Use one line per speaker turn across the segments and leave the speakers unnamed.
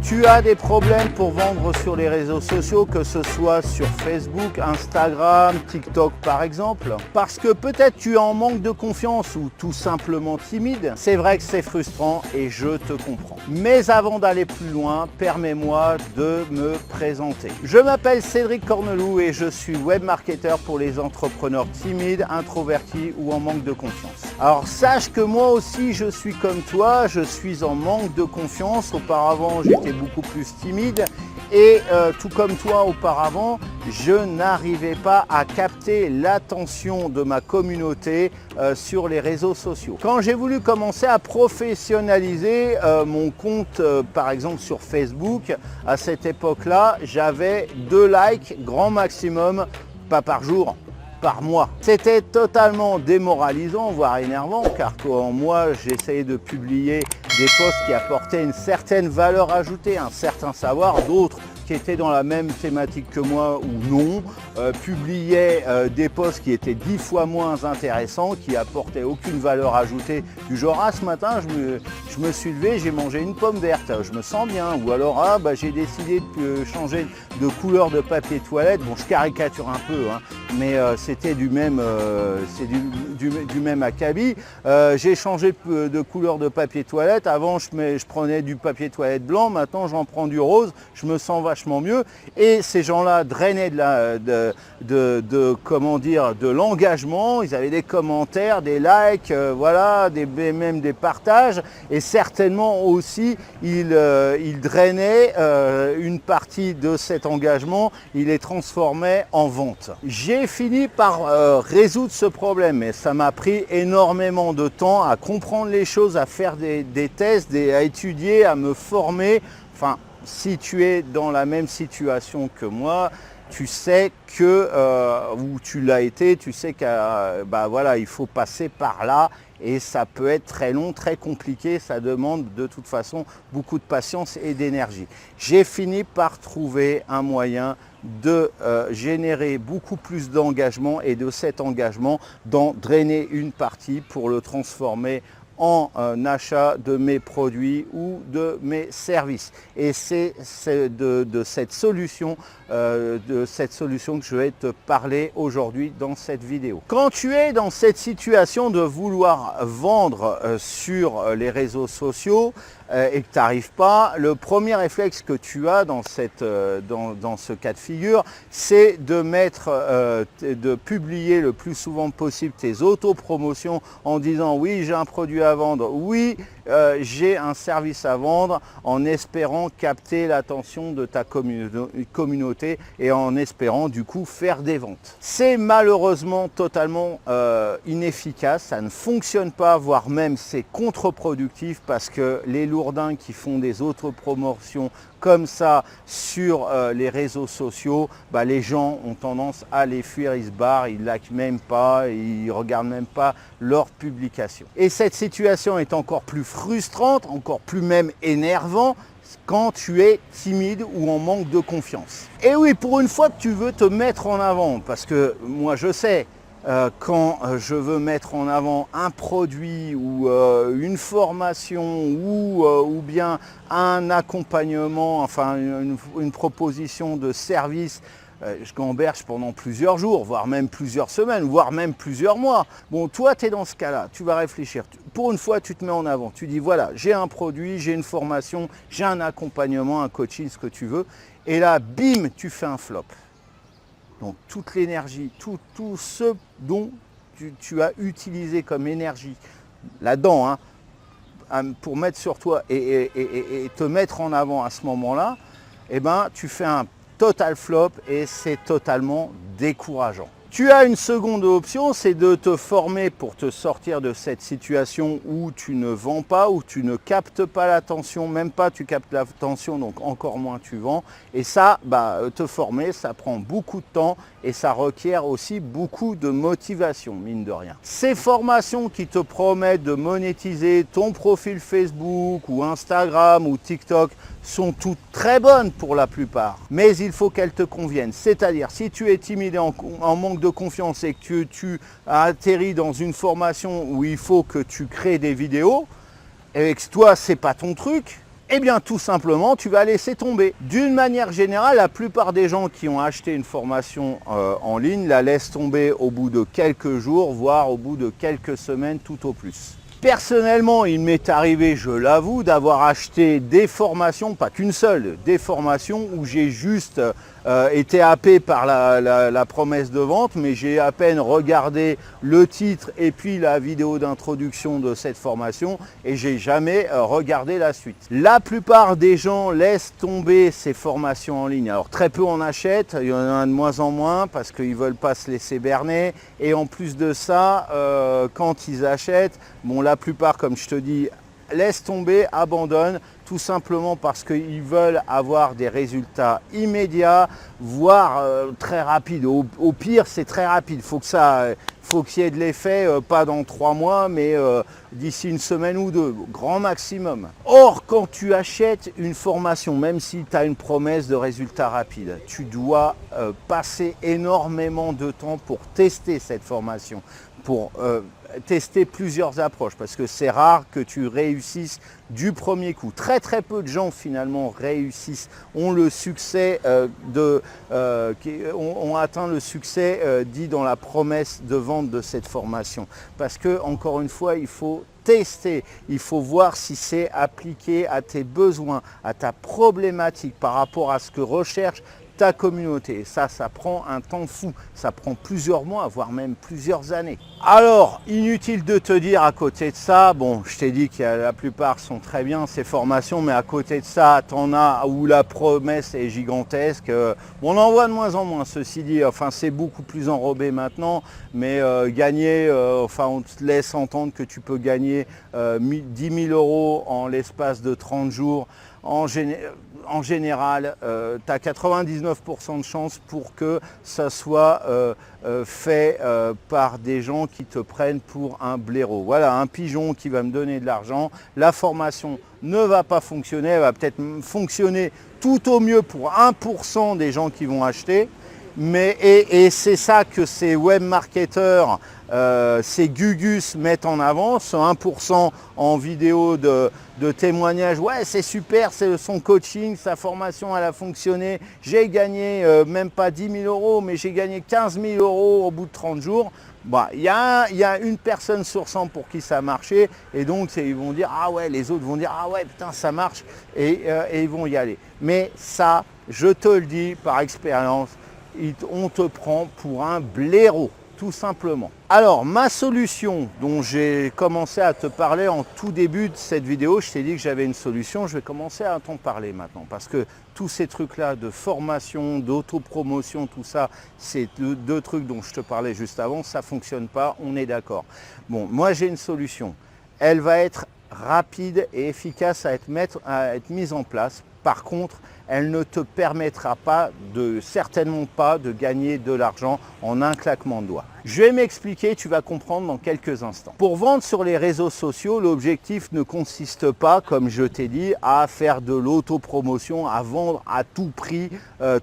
Tu as des problèmes pour vendre sur les réseaux sociaux, que ce soit sur Facebook, Instagram, TikTok par exemple, parce que peut-être tu es en manque de confiance ou tout simplement timide. C'est vrai que c'est frustrant et je te comprends. Mais avant d'aller plus loin, permets-moi de me présenter. Je m'appelle Cédric Corneloup et je suis web marketeur pour les entrepreneurs timides, introvertis ou en manque de confiance. Alors sache que moi aussi je suis comme toi, je suis en manque de confiance. Auparavant j'étais beaucoup plus timide et tout comme toi auparavant, je n'arrivais pas à capter l'attention de ma communauté sur les réseaux sociaux. Quand j'ai voulu commencer à professionnaliser mon compte par exemple sur Facebook, à cette époque-là, j'avais 2 likes grand maximum, pas par jour, par mois. C'était totalement démoralisant, voire énervant, car quand moi j'essayais de publier des posts qui apportaient une certaine valeur ajoutée, un certain savoir, d'autres qui étaient dans la même thématique que moi ou non, publiaient des posts qui étaient 10 fois moins intéressants, qui apportaient aucune valeur ajoutée, du genre « Ah, ce matin, je me suis levé, j'ai mangé une pomme verte, je me sens bien » ou alors « Ah, bah, j'ai décidé de changer de couleur de papier toilette ». Bon, je caricature un peu, hein, mais c'était du même acabit. J'ai changé de couleur de papier toilette. Avant, je prenais du papier toilette blanc. Maintenant, j'en prends du rose. Je me sens vachement mieux. Et ces gens-là drainaient de l'engagement. Ils avaient des commentaires, des likes, voilà, même des partages. Et certainement aussi, ils drainaient une partie de cet engagement. Ils les transformaient en vente. J'ai fini par résoudre ce problème, mais ça m'a pris énormément de temps à comprendre les choses, à faire des tests, à étudier, à me former. Enfin, si tu es dans la même situation que moi, tu sais que, ou tu l'as été, tu sais qu'il voilà, il faut passer par là et ça peut être très long, très compliqué, ça demande de toute façon beaucoup de patience et d'énergie. J'ai fini par trouver un moyen de générer beaucoup plus d'engagement et de cet engagement d'en drainer une partie pour le transformer en achat de mes produits ou de mes services. Et c'est de cette solution que je vais te parler aujourd'hui dans cette vidéo. Quand tu es dans cette situation de vouloir vendre sur les réseaux sociaux et que tu n'arrives pas, le premier réflexe que tu as dans ce cas de figure, c'est de publier le plus souvent possible tes autopromotions en disant oui, j'ai un produit à vendre, oui, j'ai un service à vendre, en espérant capter l'attention de ta communauté et en espérant du coup faire des ventes. C'est malheureusement totalement inefficace, ça ne fonctionne pas, voire même c'est contre-productif parce que les lourdins qui font des autopromotions comme ça sur les réseaux sociaux, les gens ont tendance à les fuir, ils se barrent, ils ne likent même pas, ils ne regardent même pas leurs publications. Et cette situation est encore plus frustrante, encore plus même énervant quand tu es timide ou en manque de confiance. Et oui, pour une fois que tu veux te mettre en avant, parce que moi je sais, quand je veux mettre en avant un produit ou une formation ou bien un accompagnement, enfin une proposition de service, je gamberge pendant plusieurs jours, voire même plusieurs semaines, voire même plusieurs mois. Bon, toi, tu es dans ce cas-là, tu vas réfléchir. Pour une fois, tu te mets en avant. Tu dis, voilà, j'ai un produit, j'ai une formation, j'ai un accompagnement, un coaching, ce que tu veux. Et là, bim, tu fais un flop. Donc, toute l'énergie, tout ce dont tu as utilisé comme énergie là-dedans, hein, pour mettre sur toi et te mettre en avant à ce moment-là, eh ben, tu fais un total flop et c'est totalement décourageant. Tu as une seconde option, c'est de te former pour te sortir de cette situation où tu ne vends pas, où tu ne captes pas l'attention, même pas tu captes l'attention, donc encore moins tu vends. Et ça, te former, ça prend beaucoup de temps et ça requiert aussi beaucoup de motivation, mine de rien. Ces formations qui te promettent de monétiser ton profil Facebook ou Instagram ou TikTok sont toutes très bonnes pour la plupart, mais il faut qu'elles te conviennent. C'est-à-dire, si tu es timide et en manque de confiance et que tu as atterri dans une formation où il faut que tu crées des vidéos et que toi, c'est pas ton truc, Eh bien tout simplement, tu vas laisser tomber. D'une manière générale, la plupart des gens qui ont acheté une formation en ligne la laissent tomber au bout de quelques jours, voire au bout de quelques semaines tout au plus. Personnellement, il m'est arrivé, je l'avoue, d'avoir acheté des formations, pas qu'une seule, des formations où j'ai juste été happé par la promesse de vente, mais j'ai à peine regardé le titre et puis la vidéo d'introduction de cette formation et j'ai jamais regardé la suite. La plupart des gens laissent tomber ces formations en ligne. Alors très peu en achètent, il y en a de moins en moins parce qu'ils ne veulent pas se laisser berner et en plus de ça, quand ils achètent, bon la plupart, comme je te dis, laissent tomber, abandonnent, tout simplement parce qu'ils veulent avoir des résultats immédiats, voire très rapides. Au pire, c'est très rapide. Faut qu'il y ait de l'effet, pas dans 3 mois, mais d'ici une semaine ou deux, grand maximum. Or, quand tu achètes une formation, même si tu as une promesse de résultats rapides, tu dois passer énormément de temps pour tester cette formation, pour tester plusieurs approches parce que c'est rare que tu réussisses du premier coup. Très peu de gens finalement réussissent, ont le succès ont atteint le succès dit dans la promesse de vente de cette formation parce que encore une fois il faut tester, il faut voir si c'est appliqué à tes besoins, à ta problématique par rapport à ce que recherche ta communauté. Ça prend un temps fou, ça prend plusieurs mois, voire même plusieurs années. Alors, inutile de te dire à côté de ça, bon, je t'ai dit que la plupart sont très bien ces formations, mais à côté de ça, t'en as où la promesse est gigantesque. On en voit de moins en moins, ceci dit, enfin c'est beaucoup plus enrobé maintenant, mais gagner, enfin on te laisse entendre que tu peux gagner 10 000 € en l'espace de 30 jours. En général, tu as 99% de chances pour que ça soit fait par des gens qui te prennent pour un blaireau. Voilà, un pigeon qui va me donner de l'argent. La formation ne va pas fonctionner, elle va peut-être fonctionner tout au mieux pour 1% des gens qui vont acheter. Et c'est ça que ces web marketeurs, ces Gugus mettent en avant, ce 1% en vidéo de témoignage. Ouais, c'est super, c'est son coaching, sa formation, elle a fonctionné. J'ai gagné même pas 10 000 €, mais j'ai gagné 15 000 € au bout de 30 jours. Bah, y a une personne sur 100 pour qui ça a marché et donc ils vont dire ah ouais, les autres vont dire ah ouais putain ça marche et ils vont y aller. Mais ça, je te le dis par expérience, on te prend pour un blaireau, tout simplement. Alors, ma solution dont j'ai commencé à te parler en tout début de cette vidéo, je t'ai dit que j'avais une solution, je vais commencer à t'en parler maintenant parce que tous ces trucs-là de formation, d'autopromotion, tout ça, c'est deux trucs dont je te parlais juste avant, ça ne fonctionne pas, on est d'accord. Bon, moi j'ai une solution, elle va être rapide et efficace à être mise en place. Par contre, elle ne te permettra pas certainement pas de gagner de l'argent en un claquement de doigts. Je vais m'expliquer, tu vas comprendre dans quelques instants. Pour vendre sur les réseaux sociaux, l'objectif ne consiste pas, comme je t'ai dit, à faire de l'autopromotion, à vendre à tout prix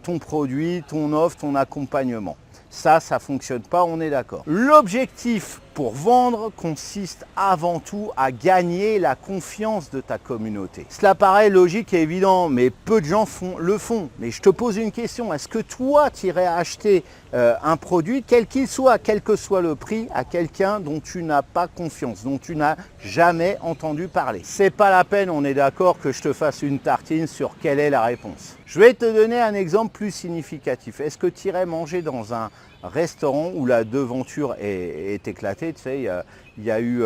ton produit, ton offre, ton accompagnement. Ça ne fonctionne pas, on est d'accord. L'objectif pour vendre consiste avant tout à gagner la confiance de ta communauté. Cela paraît logique et évident, mais peu de gens le font. Mais je te pose une question, est-ce que toi, tu irais acheter un produit, quel qu'il soit, quel que soit le prix, à quelqu'un dont tu n'as pas confiance, dont tu n'as jamais entendu parler? C'est pas la peine, on est d'accord, que je te fasse une tartine sur quelle est la réponse. Je vais te donner un exemple plus significatif. Est-ce que tu irais manger dans un restaurant où la devanture est éclatée? Tu sais, il y a eu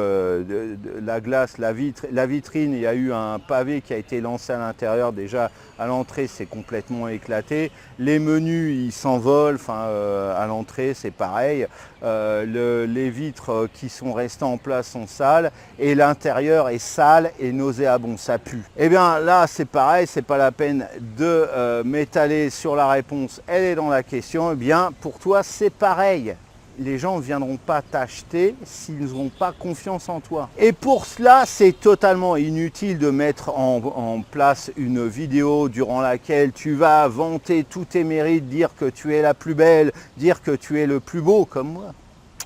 la glace, la vitrine, il y a eu un pavé qui a été lancé à l'intérieur. Déjà à l'entrée, c'est complètement éclaté. Les menus, ils s'envolent. Enfin, à l'entrée, c'est pareil. Les vitres qui sont restées en place sont sales et l'intérieur est sale et nauséabond, ça pue. Eh bien là, c'est pareil, c'est pas la peine de m'étaler sur la réponse. Elle est dans la question. Eh bien, pour toi, c'est pareil. Les gens ne viendront pas t'acheter s'ils n'ont pas confiance en toi. Et pour cela, c'est totalement inutile de mettre en place une vidéo durant laquelle tu vas vanter tous tes mérites, dire que tu es la plus belle, dire que tu es le plus beau comme moi.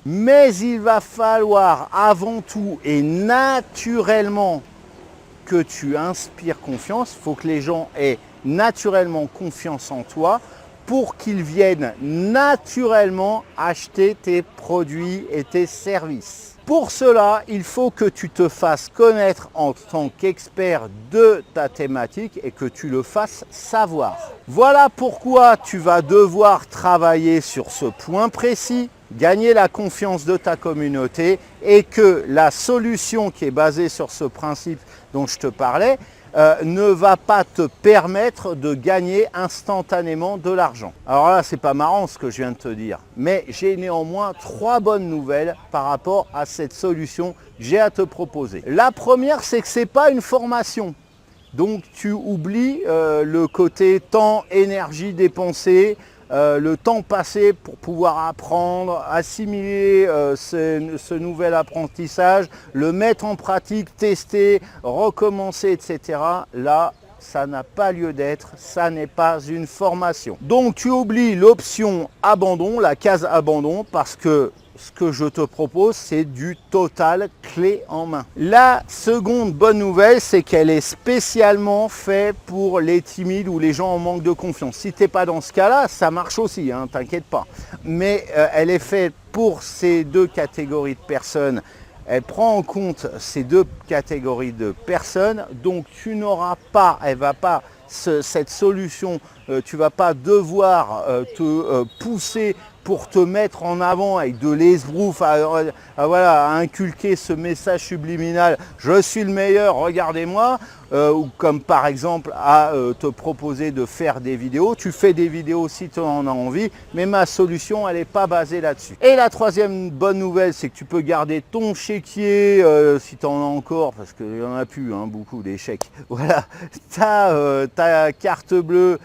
Mais il va falloir avant tout et naturellement que tu inspires confiance, il faut que les gens aient naturellement confiance en toi pour qu'ils viennent naturellement acheter tes produits et tes services. Pour cela, il faut que tu te fasses connaître en tant qu'expert de ta thématique et que tu le fasses savoir. Voilà pourquoi tu vas devoir travailler sur ce point précis, gagner la confiance de ta communauté et que la solution qui est basée sur ce principe dont je te parlais ne va pas te permettre de gagner instantanément de l'argent. Alors là, c'est pas marrant ce que je viens de te dire, mais j'ai néanmoins 3 bonnes nouvelles par rapport à cette solution que j'ai à te proposer. La première, c'est que ce n'est pas une formation. Donc tu oublies le côté temps, énergie dépensée, le temps passé pour pouvoir apprendre, assimiler ce nouvel apprentissage, le mettre en pratique, tester, recommencer, etc. Là, ça n'a pas lieu d'être, ça n'est pas une formation. Donc tu oublies l'option abandon, la case abandon, parce que ce que je te propose, c'est du total clé en main. La seconde bonne nouvelle, c'est qu'elle est spécialement faite pour les timides ou les gens en manque de confiance. Si tu n'es pas dans ce cas-là, ça marche aussi, hein, t'inquiète pas. Mais elle est faite pour ces 2 catégories de personnes. Elle prend en compte ces 2 catégories de personnes. Donc tu n'auras pas, elle va pas, cette solution, tu ne vas pas devoir te pousser pour te mettre en avant avec de l'esbrouf, à inculquer ce message subliminal « je suis le meilleur, regardez-moi » ou comme par exemple à te proposer de faire des vidéos. Tu fais des vidéos si tu en as envie, mais ma solution, elle n'est pas basée là-dessus. Et la troisième bonne nouvelle, c'est que tu peux garder ton chéquier, si tu en as encore, parce qu'il n'y en a plus beaucoup des chèques. Voilà, ta carte bleue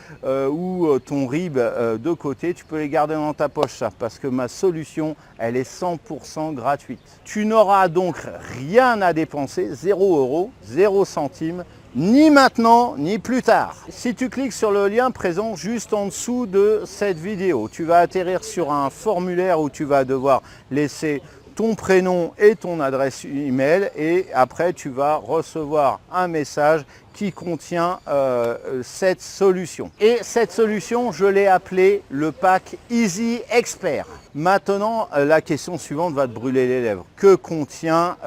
ou ton RIB de côté, tu peux les garder dans ta poche, ça, parce que ma solution, elle est 100% gratuite. Tu n'auras donc rien à dépenser, 0 €, 0 centimes, ni maintenant, ni plus tard. Si tu cliques sur le lien présent juste en dessous de cette vidéo, tu vas atterrir sur un formulaire où tu vas devoir laisser ton prénom et ton adresse email et après tu vas recevoir un message qui contient cette solution. Et cette solution, je l'ai appelée le pack Easy Expert. Maintenant, la question suivante va te brûler les lèvres. Que contient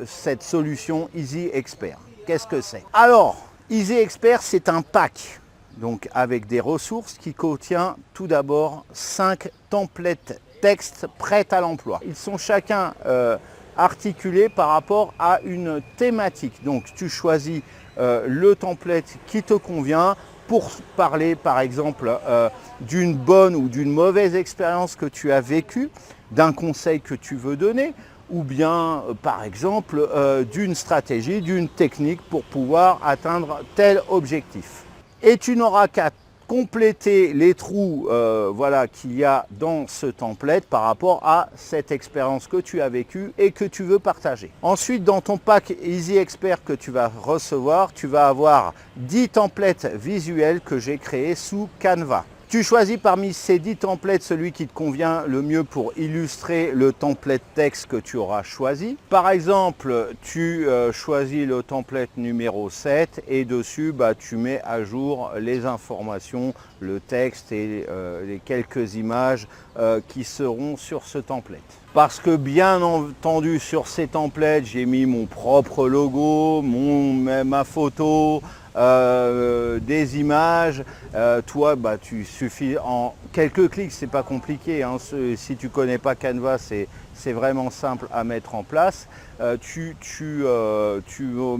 cette solution Easy Expert? Qu'est-ce que c'est? Alors, Easy Expert, c'est un pack donc avec des ressources qui contient tout d'abord 5 templates texte prêts à l'emploi. Ils sont chacun articulés par rapport à une thématique. Donc tu choisis le template qui te convient pour parler par exemple d'une bonne ou d'une mauvaise expérience que tu as vécue, d'un conseil que tu veux donner, ou bien par exemple d'une stratégie, d'une technique pour pouvoir atteindre tel objectif. Et tu n'auras qu'à compléter les trous qu'il y a dans ce template par rapport à cette expérience que tu as vécue et que tu veux partager. Ensuite, dans ton pack Easy Expert que tu vas recevoir, tu vas avoir 10 templates visuels que j'ai créés sous Canva. Tu choisis parmi ces 10 templates celui qui te convient le mieux pour illustrer le template texte que tu auras choisi. Par exemple, tu choisis le template numéro 7 et dessus, tu mets à jour les informations, le texte et les quelques images qui seront sur ce template. Parce que bien entendu sur ces templates, j'ai mis mon propre logo, ma photo, des images. Toi, tu suffit en quelques clics, c'est pas compliqué. Si tu connais pas Canva, c'est vraiment simple à mettre en place. Tu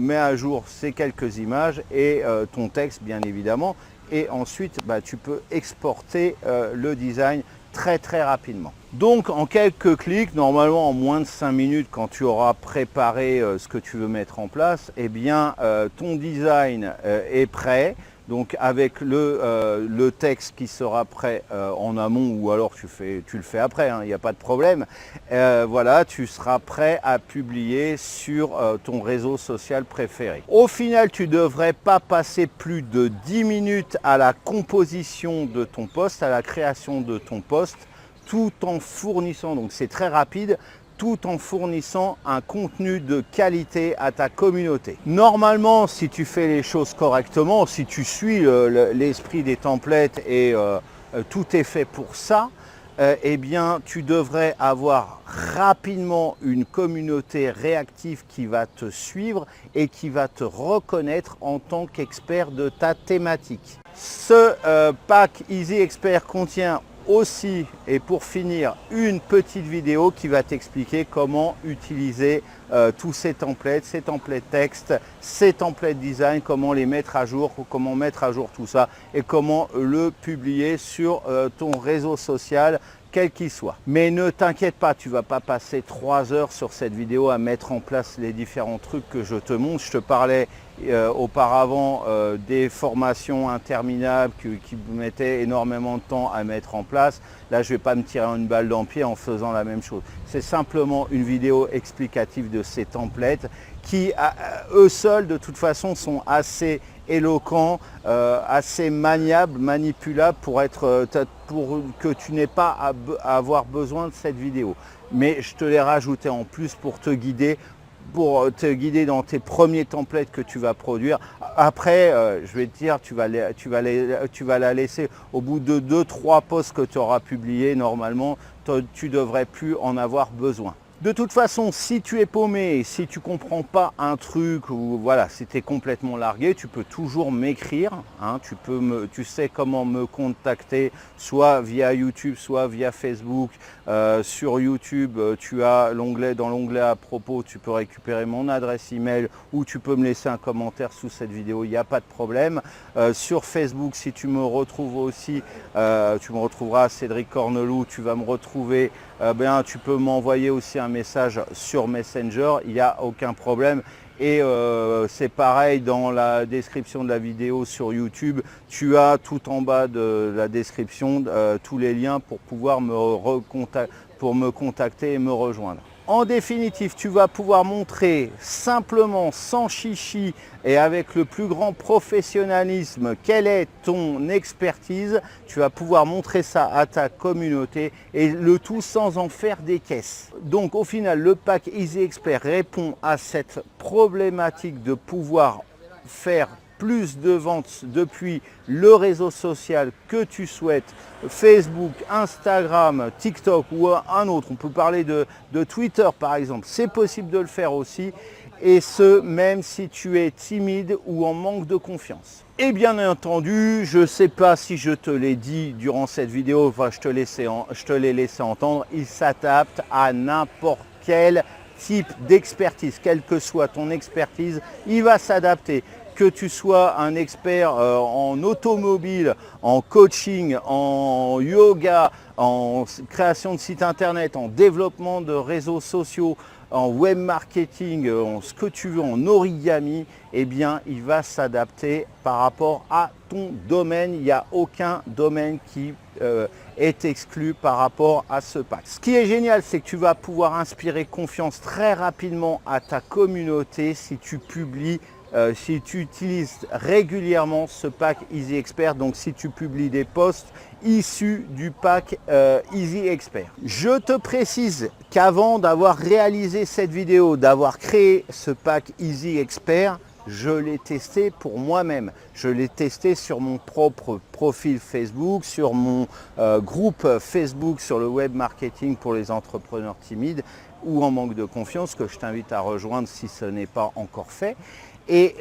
mets à jour ces quelques images et ton texte, bien évidemment. Et ensuite, tu peux exporter le design très rapidement. Donc en quelques clics, normalement en moins de 5 minutes, quand tu auras préparé ce que tu veux mettre en place, eh bien ton design est prêt. Donc avec le texte qui sera prêt en amont ou alors tu le fais après, il n'y a pas de problème. Voilà, tu seras prêt à publier sur ton réseau social préféré. Au final, tu ne devrais pas passer plus de 10 minutes à la composition de ton post, à la création de ton post, tout en fournissant, donc c'est très rapide, tout en fournissant un contenu de qualité à ta communauté. Normalement, si tu fais les choses correctement, si tu suis l'esprit des templates et tout est fait pour ça, eh bien, tu devrais avoir rapidement une communauté réactive qui va te suivre et qui va te reconnaître en tant qu'expert de ta thématique. Ce pack Easy Expert contient aussi, et pour finir, une petite vidéo qui va t'expliquer comment utiliser tous ces templates texte, ces templates design, comment les mettre à jour, comment mettre à jour tout ça et comment le publier sur ton réseau social, quel qu'il soit. Mais ne t'inquiète pas, tu ne vas pas passer 3 heures sur cette vidéo à mettre en place les différents trucs que je te montre. Je te parlais auparavant des formations interminables qui mettaient énormément de temps à mettre en place. Là, je ne vais pas me tirer une balle dans le pied en faisant la même chose. C'est simplement une vidéo explicative de ces templates qui, eux seuls, de toute façon, sont assez éloquents, assez maniables, manipulables pour que tu n'aies pas à avoir besoin de cette vidéo. Mais je te l'ai rajouté en plus pour te guider dans tes premiers templates que tu vas produire. Après, je vais te dire, tu vas la laisser au bout de 2-3 posts que tu auras publiés. Normalement, tu ne devrais plus en avoir besoin. De toute façon, si tu es paumé, si tu ne comprends pas un truc ou voilà, si tu es complètement largué, tu peux toujours m'écrire. Hein, tu sais comment me contacter, soit via YouTube, soit via Facebook. Sur YouTube, tu as dans l'onglet à propos, tu peux récupérer mon adresse email ou tu peux me laisser un commentaire sous cette vidéo, il n'y a pas de problème. Sur Facebook, si tu me retrouves aussi, tu me retrouveras Cédric Cornelou, tu vas me retrouver, tu peux m'envoyer aussi un message sur Messenger, il n'y a aucun problème. Et c'est pareil dans la description de la vidéo sur YouTube, tu as tout en bas de la description tous les liens pour pouvoir me contacter et me rejoindre. En définitive, tu vas pouvoir montrer simplement, sans chichi et avec le plus grand professionnalisme, quelle est ton expertise. Tu vas pouvoir montrer ça à ta communauté et le tout sans en faire des caisses. Donc au final, le pack Easy Expert répond à cette problématique de pouvoir faire plus de ventes depuis le réseau social que tu souhaites, Facebook, Instagram, TikTok ou un autre. On peut parler de Twitter par exemple. C'est possible de le faire aussi et ce même si tu es timide ou en manque de confiance. Et bien entendu, je ne sais pas si je te l'ai dit durant cette vidéo, enfin je te l'ai laissé entendre, il s'adapte à n'importe quel type d'expertise, quelle que soit ton expertise, il va s'adapter. Que tu sois un expert en automobile, en coaching, en yoga, en création de sites internet, en développement de réseaux sociaux, en web marketing, en ce que tu veux, en origami, eh bien, il va s'adapter par rapport à ton domaine. Il n'y a aucun domaine qui est exclu par rapport à ce pack. Ce qui est génial, c'est que tu vas pouvoir inspirer confiance très rapidement à ta communauté si tu publies si tu utilises régulièrement ce pack Easy Expert, donc si tu publies des posts issus du pack Easy Expert. Je te précise qu'avant d'avoir réalisé cette vidéo, d'avoir créé ce pack Easy Expert, je l'ai testé pour moi-même. Je l'ai testé sur mon propre profil Facebook, sur mon groupe Facebook sur le web marketing pour les entrepreneurs timides ou en manque de confiance, que je t'invite à rejoindre si ce n'est pas encore fait. Et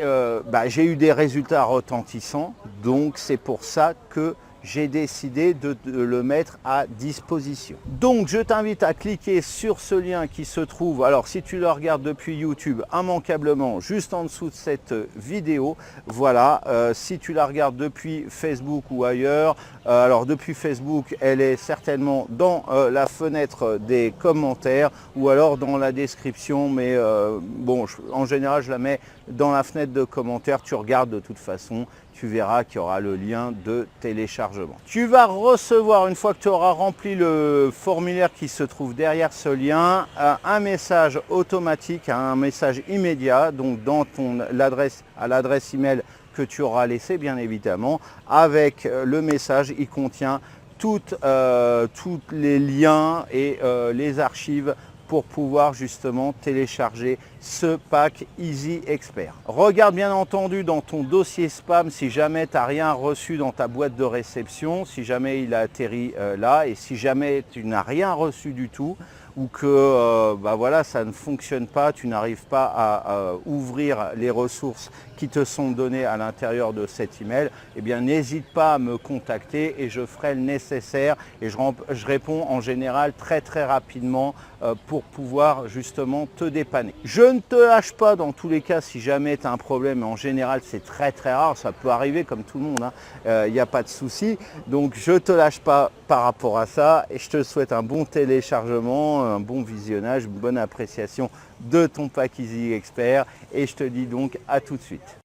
j'ai eu des résultats retentissants, donc c'est pour ça que j'ai décidé de le mettre à disposition. Donc je t'invite à cliquer sur ce lien qui se trouve, alors si tu le regardes depuis YouTube, immanquablement juste en dessous de cette vidéo. Voilà, si tu la regardes depuis Facebook ou ailleurs, alors depuis Facebook, elle est certainement dans la fenêtre des commentaires ou alors dans la description, mais en général je la mets dans la fenêtre de commentaires. Tu regardes de toute façon, tu verras qu'il y aura le lien de téléchargement. Tu vas recevoir, une fois que tu auras rempli le formulaire qui se trouve derrière ce lien, un message automatique, un message immédiat, donc dans l'adresse email que tu auras laissé bien évidemment. Avec le message, il contient tous les liens et les archives pour pouvoir justement télécharger ce pack Easy Expert. Regarde bien entendu dans ton dossier spam si jamais tu n'as rien reçu dans ta boîte de réception, si jamais il a atterri là, et si jamais tu n'as rien reçu du tout, ou que voilà, ça ne fonctionne pas, tu n'arrives pas à ouvrir les ressources qui te sont données à l'intérieur de cet email, eh bien n'hésite pas à me contacter et je ferai le nécessaire et je réponds en général très rapidement pour pouvoir justement te dépanner. Je ne te lâche pas dans tous les cas si jamais tu as un problème, mais en général c'est très rare, ça peut arriver comme tout le monde, il n'y a pas de souci. Donc je ne te lâche pas par rapport à ça et je te souhaite un bon téléchargement, un bon visionnage, une bonne appréciation de ton pack Easy Expert et je te dis donc à tout de suite.